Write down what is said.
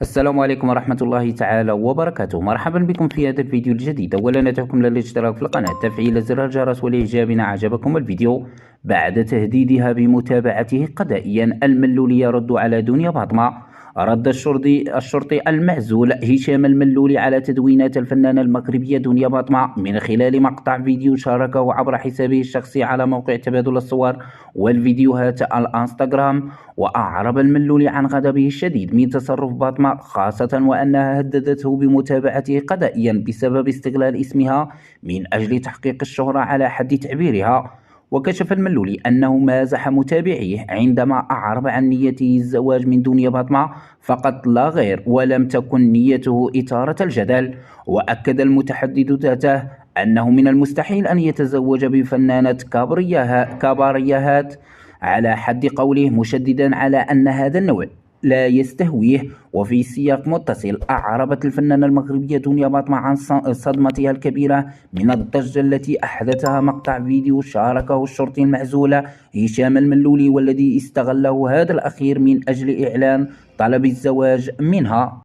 السلام عليكم ورحمة الله تعالى وبركاته. مرحبا بكم في هذا الفيديو الجديد. أولا ندعوكم للاشتراك في القناة، تفعيل زر الجرس، والإعجاب إن أعجبكم الفيديو بعد تهديدها بمتابعته قضائيا. الملولي يرد على دنيا فاطمة. رد الشرطي المعزول هشام الملولي على تدوينات الفنانة المغربية دنيا فاطمة من خلال مقطع فيديو شاركه عبر حسابه الشخصي على موقع تبادل الصور والفيديوهات الانستغرام. وأعرب الملولي عن غضبه الشديد من تصرف فاطمة، خاصة وأنها هددته بمتابعته قضائيا بسبب استغلال اسمها من أجل تحقيق الشهرة على حد تعبيرها. وكشف الملولي أنه مازح متابعيه عندما أعرب عن نيته الزواج من دنيا فاطمة فقط لا غير، ولم تكن نيته إثارة الجدل. وأكد المتحدث ذاته أنه من المستحيل أن يتزوج بفنانة كاباريهات على حد قوله، مشددا على أن هذا النوع لا يستهويه. وفي سياق متصل، أعربت الفنانة المغربية دنيا فاطمة عن صدمتها الكبيرة من الضجة التي أحدثها مقطع فيديو شاركه الشرطي المعزول هشام الملولي، والذي استغله هذا الأخير من أجل إعلان طلب الزواج منها.